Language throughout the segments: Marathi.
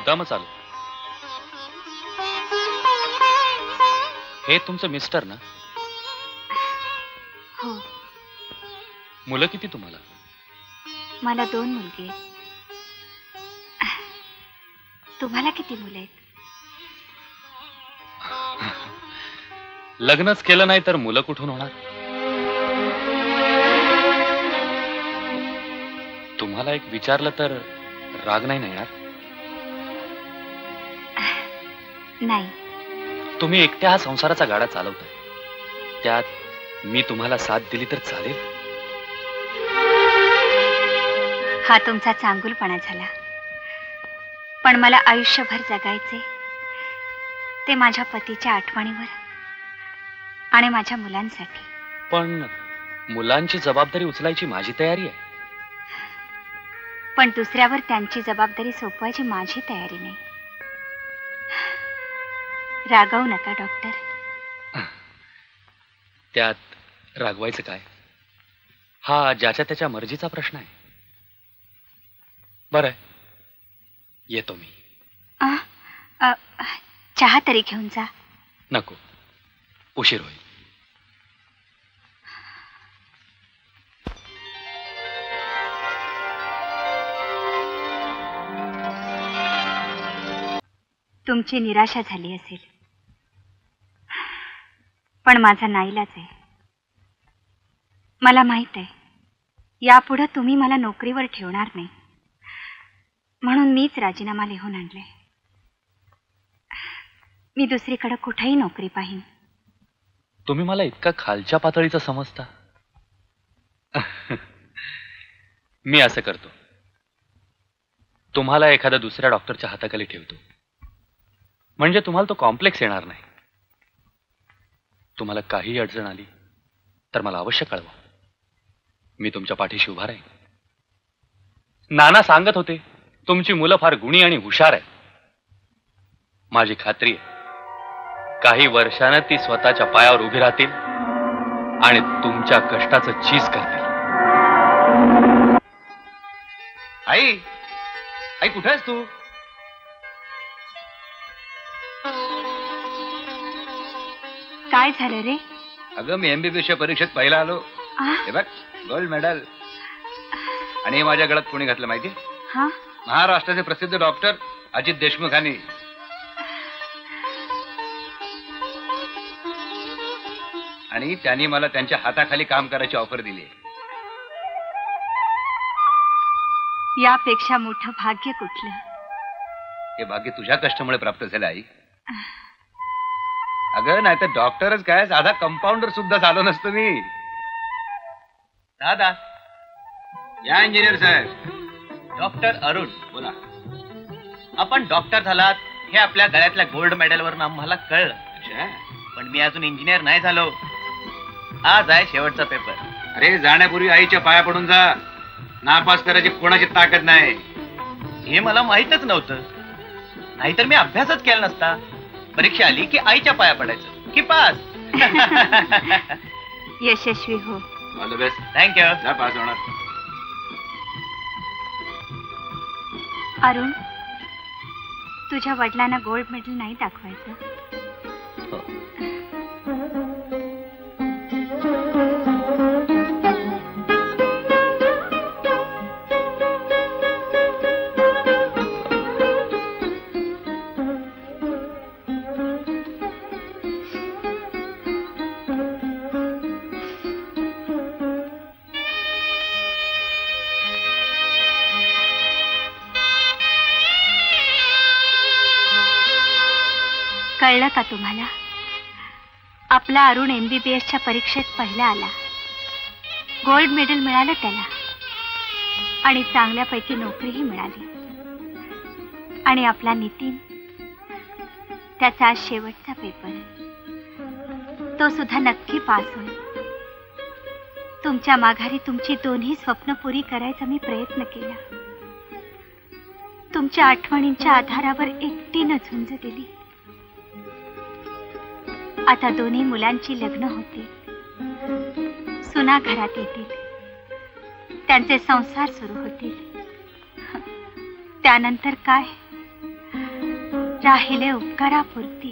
मुद्दामच आलो. हे तुमचं मिस्टर ना? हो. मुलं किती तुम्हाला? मला 2 मुलगे आहेत. तुम्हाला किती मुलं आहेत? लग्नच केलं नाही तर मुलं कुठून होणार? तुम्हाला एक विचारलं तर राग नाही ना येणार? नाही. तुम्ही एकट्या हा संसाराचा गाडा चालवताय, त्यात मी तुम्हाला साथ दिली तर चालेल? हा तुमचा चांगुलपणा झाला, पण मला आयुष्यभर जगायचे ते माझ्या पतीच्या आठवणीवर आणि माझ्या मुलांसाठी. पण मुलांची जबाबदारी उचलायची माझी तयारी आहे. पण दुसऱ्यावर त्यांची जबाबदारी सोपवायची माझी तयारी नाही. रागवू नका डॉक्टर. त्यात रागवायचं काय? हा ज्याच्या त्याच्या मर्जीचा प्रश्न आहे. बरं, येतो मी. चहा तरी घेऊन जा. नको, उशीर होईल. तुमची निराशा झाली असेल, पण माझा नाईलाज आहे. मला माहित आहे यापुढे तुम्ही मला नोकरीवर ठेवणार नाही, म्हणून मीच राजीनामा लिहून आणलाय. मी दुसरीकडे कुठेही नोकरी पाहीन. तुम्ही मला इतका खालच्या पातळीचं समजता? मी असं करतो, तुम्हाला एखाद्या दुसऱ्या डॉक्टरच्या हाताखाली ठेवतो, म्हणजे तुम्हाला तो कॉम्प्लेक्स येणार नाही. तुम्हाला काही अडचण आली तर मला अवश्य कळवा. मी तुमच्या पाठीशी उभा राहीन. नाना सांगत होते तुमची मुलं फार गुणी आणि हुशार आहेत. माझी खात्री आहे काही वर्षानं ती स्वतःच्या पायावर उभी राहतील आणि तुमच्या कष्टाचं चीज करतील. आई, आई कुठे आहेस तू? काय झालं रे? अगं मी MBBS परीक्षेत पहिला आलो. हे बघ, गोल्ड मेडल. आणि माझ्या गळ्यात कोणी घातलं माहिती? हा, महाराष्ट्राचे प्रसिद्ध डॉक्टर अजित देशमुखांनी. आणि त्यांनी मला त्यांच्या हाताखाली काम करायची ऑफर दिली. यापेक्षा मोठं भाग्य कुठलं? हे भाग्य तुझ्या कष्टामुळे प्राप्त झालं आई. अगं नाही तर डॉक्टरच काय, साधा कंपाऊंडर सुद्धा झालो नसतो मी. दादा या इंजिनियर साहेब. डॉक्टर अरुण बोला. आपण डॉक्टर झालात हे आपल्या गळ्यातल्या गोल्ड मेडलवरून आम्हाला कळलं, पण मी अजून इंजिनियर नाही झालो. आज आहे शेवटचा पेपर. अरे जाण्यापूर्वी आईच्या पाया पडून जा. नापास करायची कोणाची ताकद नाही. हे मला माहीतच नव्हतं, नाहीतर मी अभ्यासच केला नसता. परीक्षा आली की आईच्या पाया पडायचं की पास. यशस्वी हो. All the best. थँक्यू. जा, पास होणार. अरुण, तुझ्या वडिलांना गोल्ड मेडल नाही दाखवायचं. कळलं का तुम्हाला? आपला अरुण MBBSच्या परीक्षेत पहिला आला, गोल्ड मेडल मिळालं त्याला, आणि चांगल्यापैकी नोकरीही मिळाली. आणि आपला नितीन, त्याचा आज शेवटचा पेपर, तो सुद्धा नक्की पास होईल. तुमच्या माघारी तुमची दोन्ही स्वप्न पुरी करायचा मी प्रयत्न केला. तुमच्या आठवणींच्या आधारावर एकटीनं झुंज दिली. आता दोन्ही मुलांची लग्न होतील, सुना घरात येतील, त्यांचे संसार सुरू होतील. त्यानंतर काय? राहिले उपकारापुरती.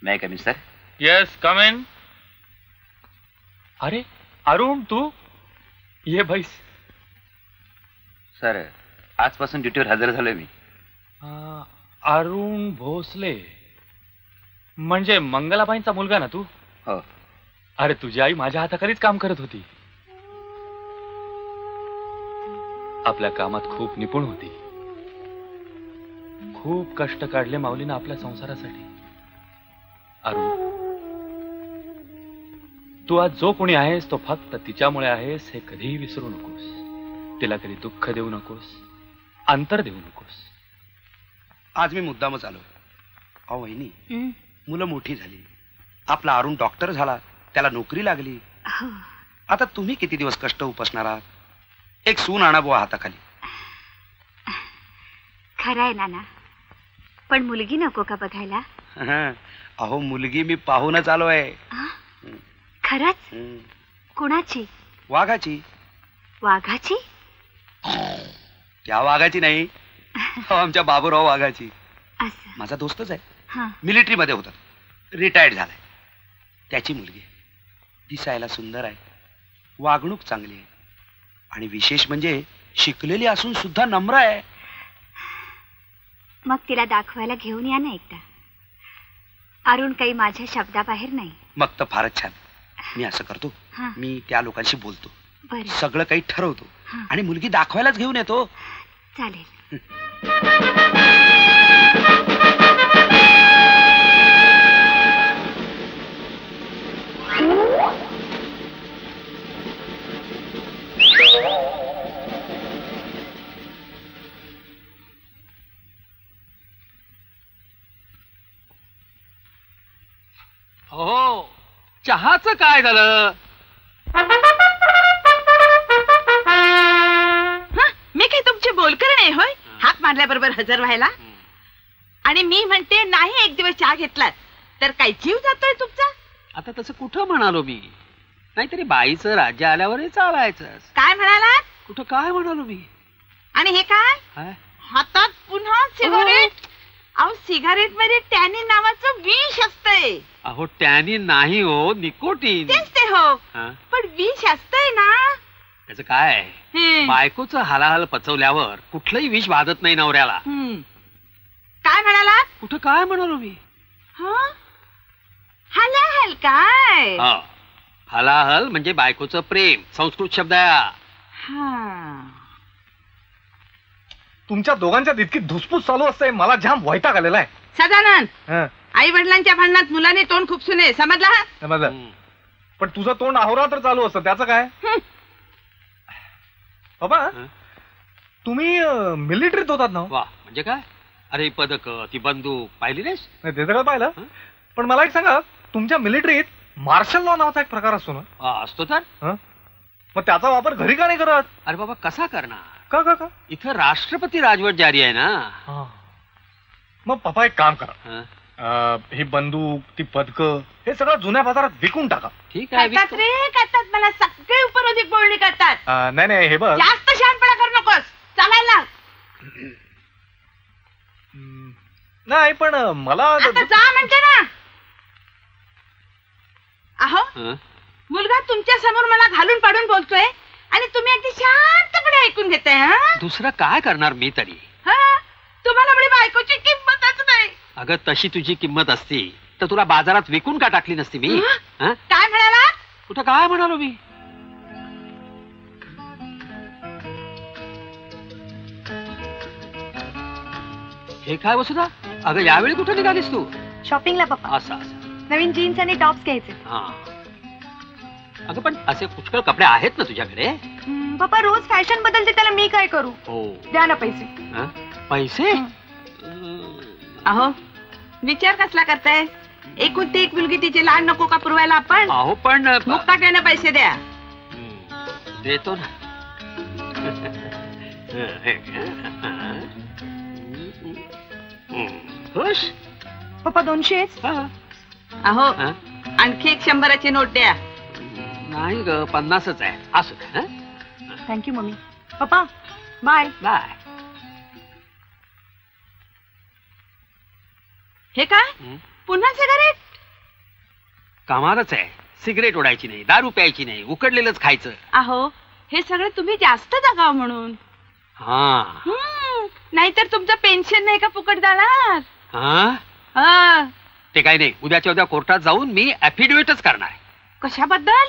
नाही कमी सर. Yes come in. अरे अरुण तू ये बैस. सर आजपासून ड्युटीवर हजर झालोय मी. अरुण भोसले म्हणजे मंगलाबाईंचा मुलगा ना तू? हो. अरे तुझी आई माझ्या हाताखालीच काम करत होती. आपल्या कामात खूप निपुण होती. खूप कष्ट काढले माऊलीनं आपल्या संसारासाठी. अरुण तू आज जो कोणी आहेस तो फक्त तिच्यामुळे आहेस हे कधीही विसरू नकोस. तिला कधी दुःख देऊ नकोस, अंतर देऊ नकोस. आज मी मुद्दामच आलो. अहो वहिनी, मुलं मोठी झाली, आपला अरुण डॉक्टर झाला, त्याला नोकरी लागली. आता तुम्ही किती दिवस कष्ट उपसणार आहात? एक सून आणा बुवा हाताखाली. खरंय नाना, पण मुलगी नको का बघायला? अहो मुलगी मी पाहूनच आलोय. खरंच? कुणाची? वाघाची. वाघाची? त्या वाघाची नाही, आमच्या बाबूराव वाघाची. असं? माझा दोस्तच आहे, हा. मिलिटरी मध्ये होता, रिटायर्ड झालाय. त्याची मुलगी दिसायला सुंदर आहे, वागणूक चांगली आहे, आणि विशेष म्हणजे शिकलेली असून सुद्धा नम्र आहे. मग तिला दाखवायला घेऊन या ना एकदा. अरुण काही माझ्या शब्दाबाहेर नाही. मग तर फारच छान. मी असं करतो, हा. मी त्या लोकांशी बोलतो, बरं. सगळं काही ठरवतो, हा. आणि मुलगी दाखवायलाच घेऊन येतो. चालेल. हो, चहाचं काय झालं? मी काही तुमची बोलकर नाही होय, हाक मारल्याबरोबर हजर व्हायला. आणि मी म्हणते नाही एक दिवस चहा घेतलात तर काही जीव जातोय तुमचा. आता तसं कुठं म्हणालो मी? नाहीतरी बाईचं राज्य आल्यावर चालायचं. काय म्हणालात? कुठं काय म्हणालो मी? आणि हे काय काय? हातात पुन्हा सिगारेट? अहो सिगारेट मध्ये टॅनिन नावाचं विष असतंय. अहो टॅनिन नाही हो, निकोटीन. तेच ते हो, हा? पण विष असतंय ना. त्याचं काय? बायकोचं हालाहाल पचवल्यावर कुठलंही विष बाधत नाही नवऱ्याला. काय म्हणालात? कुठं काय म्हणालो मी? हलाहल काय? हा, हलाहल म्हणजे बायकोचं प्रेम, संस्कृत शब्द आहे. तुमच्या दोघांच्यात इतकी धुसफूस चालू असते, मला जाम वैताग आलेला आहे. सदानंद, आई वडिलांच्या भांडणात मुलाने तोंड खूपसू नये, समजला? समजलं. पण तुझं तोंड अहोरात्र चालू असतं, त्याचं काय? बाबा तुम्ही मिलिटरीत होतात ना? वा, म्हणजे काय? अरे पदक, ती बंदूक पाहिली नाहीस? नाही ते सगळं पाहिलं, पण मला एक सांगा, तुमच्या मिलिटरीत मार्शल लॉ नावाचा एक प्रकार असतो ना? असतो तर. मग त्याचा वापर घरी का नाही करत? अरे बाबा कसा करणार? का का का? इथं राष्ट्रपती राजवट जारी आहे ना. मग पप्पा एक काम करा, ही बंदूक, ती पदक, हे सगळं जुन्या बाजारात विकून टाका. ठीक आहे, करतात रे, करतात. मला सगळे उपरोधिक बोलणी करतात. नाही नाही, हे बघ, जास्त शहाणपणा करू नकोस, चालायला. नाही पण मला आता जा म्हणते ना. अहो मुलगा तुमच्या समोर मला घालून पाडून बोलतोय आणि तुम्ही अगदी शांतपणे ऐकून घेताय. दुसरं काय करणार मी तरी? तुम्हाला म्हणजे बायकोची किंमतच नाही. अगं तशी तुझी किंमत असती तर तुला बाजारात विकून का टाकली नसती मी? काय म्हणाला? कुठं काय म्हणालो मी? हे काय वसुधा? अगं यावेळी कुठं निघालीस तू? शॉपिंगला पप्पा. असं असं. नवीन जीन्स आणि टॉप्स घ्यायचे. हा. अगं पण असे पुष्कळ कपडे आहेत ना तुझ्याकडे? पप्पा रोज फॅशन बदलते, त्याला मी काय करू? हो. द्या ना पैसे. पैसे? अहो विचार कसला करताय? एकुलती एक मुलगी, तिचे लाड नको का पुरवायला आपण? अहो पण मुक्काट्याने पैसे द्या. देतो ना. खुश? पप्पा 200. अहो आणखी एक 100ची नोट द्या. नाही ग, 50च आहे. असं काय? Thank you mummy. पप्पा बाय. बाय. हे काय पुन्हा सिगारेट? कामालाच आहे. सिगरेट ओढायची नाही, दारू प्यायची नाही, उकडलेलंच खायचं. अहो हे सगळं तुम्ही जास्त जगाव म्हणून. हा नाहीतर तुमचं पेन्शन नाही का फुकट जाणार? हा हा. ते काही नाही, उद्याच्या उद्या कोर्टात जाऊन मी ऍफिडेव्हिटच करणार. कशाबद्दल?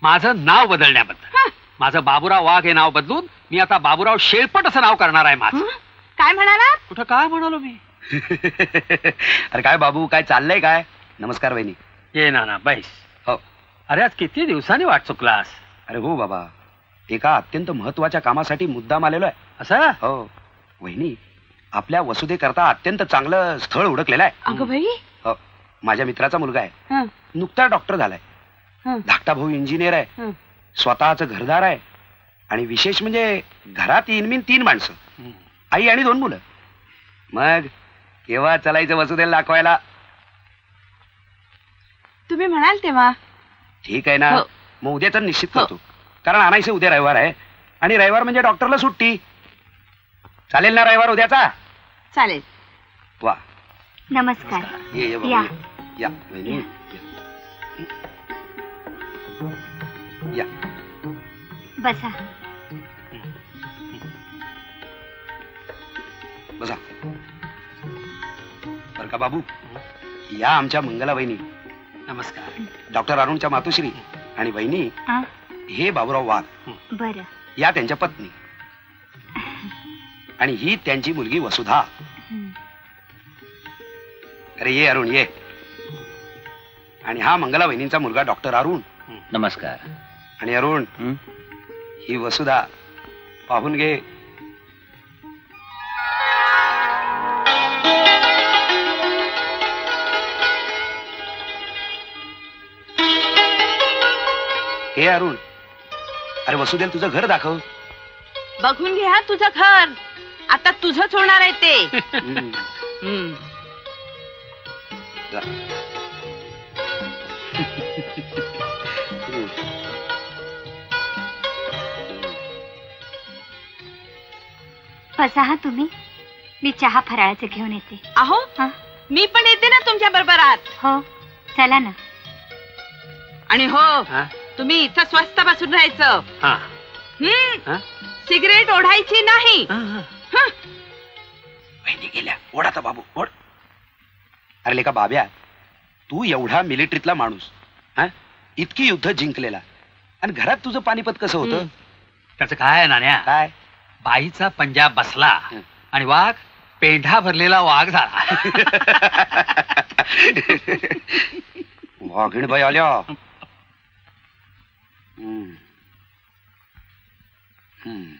माझं नाव बदलण्याबद्दल. माझं बाबूराव वाघ हे नाव बदलून मी आता बाबूराव शेळपट असं नाव करणार आहे माझं. काय म्हणाला? कुठं काय म्हणालो मी? अरे काय बाबू, काय चाललंय काय? नमस्कार वहिनी. ये ना बैस. हो. अरे आज किती दिवसांनी वाट चुकलास? अरे हो बाबा, एका अत्यंत महत्वाच्या कामासाठी मुद्दाम आलेलो आहे. असं? हो वहिनी, आपल्या वसुधेकरता अत्यंत चांगलं स्थळ हुडकलेलं आहे. अगं बाई. हो, माझ्या मित्राचा मुलगा आहे. हं, नुकता डॉक्टर झालाय. हं, धाकटा भाऊ इंजिनियर आहे. हं. स्वतःच घरदार आहे. आणि विशेष म्हणजे घरात इनमीन 3 माणसं, आई आणि 2 मुलं. मग केव्हा चलायचं वसुधेला दाखवायला? तुम्ही म्हणाल तेव्हा. ठीक आहे ना. हो. मग उद्याच निश्चित हो. करतो, कारण आणायचं उद्या रविवार आहे आणि रविवार म्हणजे डॉक्टरला सुट्टी. चालेल ना रविवार उद्याचा? चालेल. वा. नमस्कार. ये ये बाबा, या. ये. या वहिनी, या. बसा. बसा. बर का बाबू, या आमच्या मंगला वहिनी. नमस्कार. डॉक्टर अरुणच्या मातोश्री. आणि वहिनी आ, हे बाबूराव वाघ, बरं. या त्यांच्या पत्नी. आणि ही त्यांची मुलगी वसुधा. हं. अरे ये अरुण ये. आणि हा मंगला वहिनींचा मुलगा डॉक्टर अरुण. नमस्कार. आणि अरुण, ही वसुधा. पाहून घे. हे अरुण, अरे वसुदेल तुझं घर दाखव. बघून घे हा तुझं घर. आता तुझंच होणार आहे ते. हम्म. हं. जा. बसा हा तुम्ही. मी चहा फराळाचे घेऊन येते. अहो हा? मी पण येते ना तुमच्या बरोबर आत. हो, चला ना. आणि हो, हा? तुम्ही इथं स्वस्त बसून राहायचं. हा. हं. हा? सिगरेट ओढायची नाही. हा, हा. हं. वहिनी गेल्या. ओढ आता बाबू, ओढ. अरे लेका बाब्या, तू एवढा मिलिटरीतला माणूस, हा, इतकी युद्ध जिंकलेला, आणि घरात तुझं पानिपत कसं होतं? त्याचं काय आहे नाण्या? काय? बाईचा पंजाब बसला हं. आणि वाघ पेंढा भरलेला वाघ झाला. वाघिणबाई आल्या. हम्म. हम्म.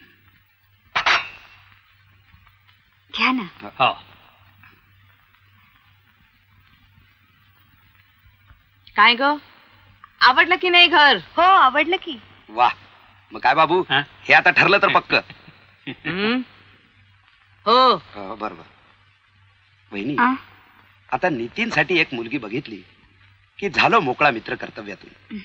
घ्या ना. हो. काय ग, आवडलं की नाही घर? हो, आवडलं की. वा. मग काय बाबू, हा? हे आता ठरलं तर पक्क. हं? हो. बरोबर. वहिनी, आ, आता नितीनसाठी एक मुलगी बघितली की झालो मोकळा मित्र कर्तव्यातून.